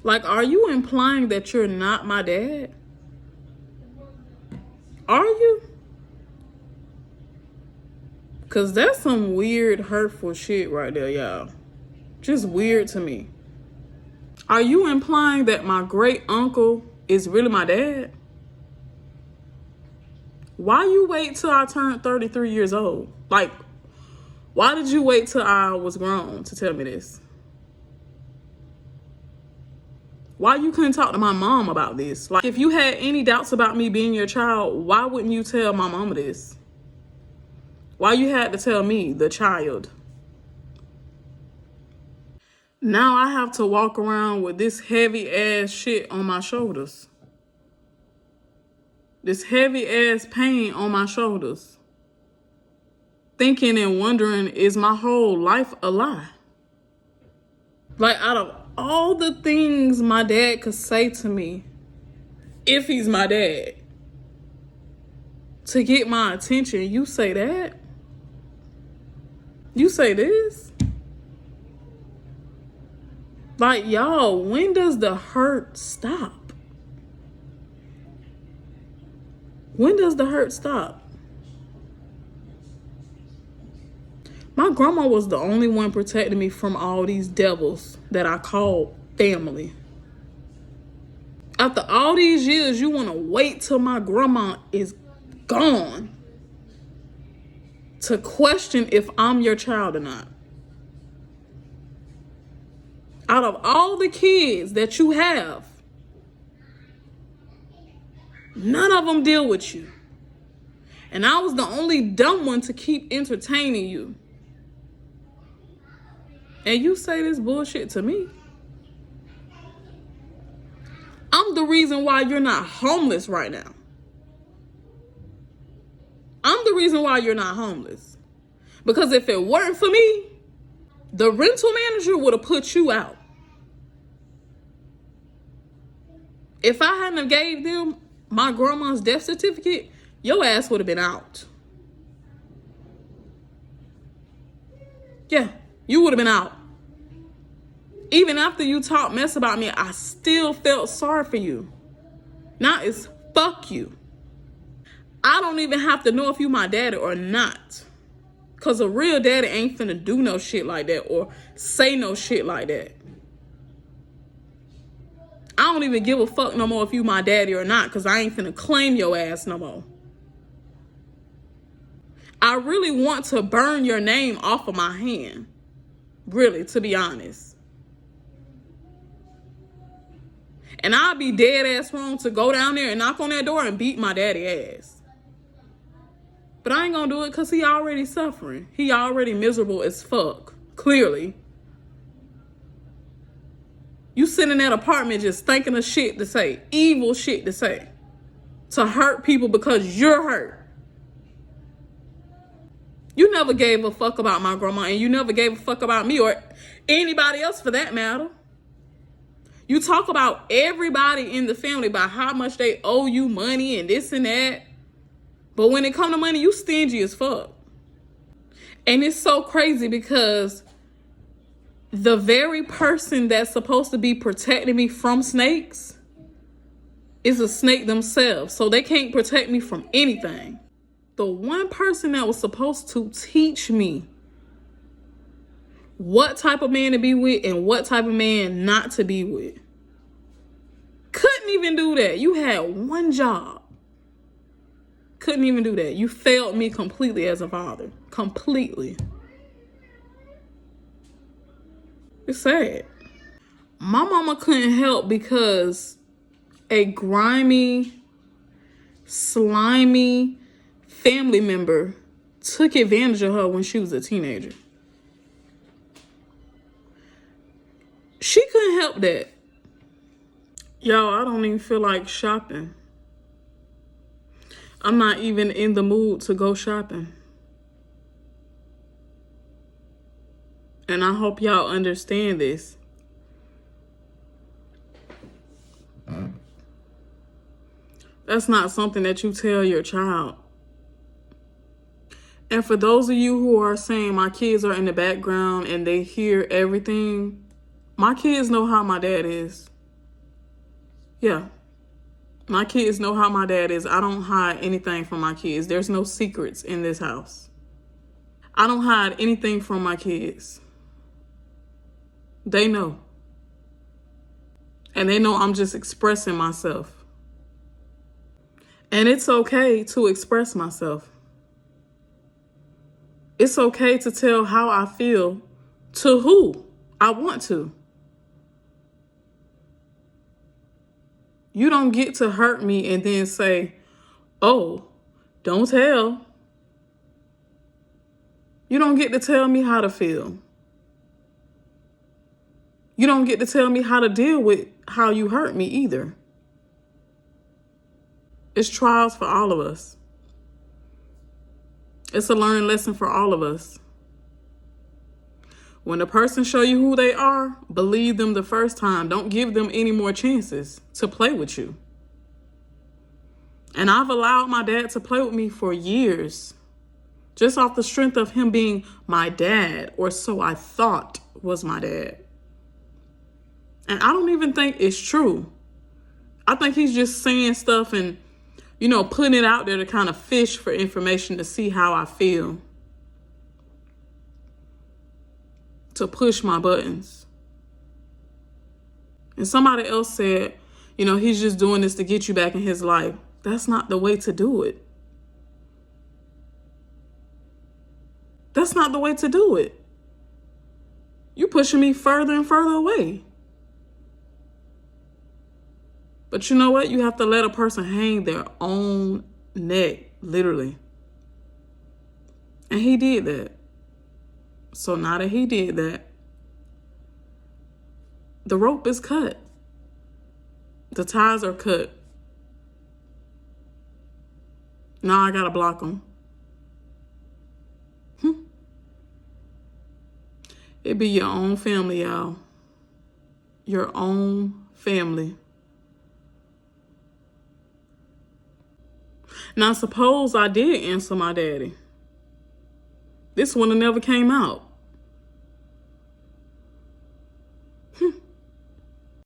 Like, are you implying that you're not my dad? Are you? Because that's some weird, hurtful shit right there, y'all. Just weird to me. Are you implying that my great uncle is really my dad? Why you wait till I turned 33 years old? Like, why did you wait till I was grown to tell me this? Why you couldn't talk to my mom about this? Like, if you had any doubts about me being your child, why wouldn't you tell my mama this? Why you had to tell me, the child? Now I have to walk around with this heavy ass shit on my shoulders. This heavy ass pain on my shoulders. Thinking and wondering, is my whole life a lie? Like, out of all the things my dad could say to me, if he's my dad, to get my attention, you say that? You say this? Like, y'all, when does the hurt stop? When does the hurt stop? My grandma was the only one protecting me from all these devils that I called family. After all these years, you want to wait till my grandma is gone to question if I'm your child or not. Out of all the kids that you have, none of them deal with you. And I was the only dumb one to keep entertaining you. And you say this bullshit to me. I'm the reason why you're not homeless right now. I'm the reason why you're not homeless. Because if it weren't for me, the rental manager would have put you out. If I hadn't have gave them my grandma's death certificate, your ass would have been out. Yeah, you would have been out. Even after you talked mess about me, I still felt sorry for you. Now it's fuck you. I don't even have to know if you my daddy or not. Because a real daddy ain't finna do no shit like that or say no shit like that. I don't even give a fuck no more if you my daddy or not, because I ain't finna claim your ass no more. I really want to burn your name off of my hand. Really, to be honest. And I'll be dead ass wrong to go down there and knock on that door and beat my daddy ass. But I ain't gonna do it because he already suffering. He already miserable as fuck. Clearly. You sit in that apartment just thinking of shit to say. Evil shit to say. To hurt people because you're hurt. You never gave a fuck about my grandma, and you never gave a fuck about me or anybody else for that matter. You talk about everybody in the family about how much they owe you money and this and that. But when it comes to money, you stingy as fuck. And it's so crazy because the very person that's supposed to be protecting me from snakes is a snake themselves. So they can't protect me from anything. The one person that was supposed to teach me what type of man to be with and what type of man not to be with. Couldn't even do that. You had one job. Couldn't even do that. You failed me completely as a father. Completely. It's sad. My mama couldn't help because a grimy, slimy family member took advantage of her when she was a teenager. She couldn't help that. Y'all, I don't even feel like shopping. I'm not even in the mood to go shopping. And I hope y'all understand this. That's not something that you tell your child. And for those of you who are saying my kids are in the background and they hear everything, my kids know how my dad is. Yeah. My kids know how my dad is. I don't hide anything from my kids. There's no secrets in this house. I don't hide anything from my kids. They know. And they know I'm just expressing myself. And it's okay to express myself. It's okay to tell how I feel to who I want to. You don't get to hurt me and then say, oh, don't tell. You don't get to tell me how to feel. You don't get to tell me how to deal with how you hurt me either. It's trials for all of us. It's a learning lesson for all of us. When a person show you who they are, believe them the first time. Don't give them any more chances to play with you. And I've allowed my dad to play with me for years, just off the strength of him being my dad, or so I thought was my dad. And I don't even think it's true. I think he's just saying stuff and, putting it out there to kind of fish for information to see how I feel. To push my buttons. And somebody else said, he's just doing this to get you back in his life. That's not the way to do it. That's not the way to do it. You're pushing me further and further away. But you know what? You have to let a person hang their own neck, literally. And he did that. So now that he did that, the rope is cut. The ties are cut. Now I gotta block him. It be your own family, y'all. Your own family. Now, suppose I did answer my daddy. This one never came out.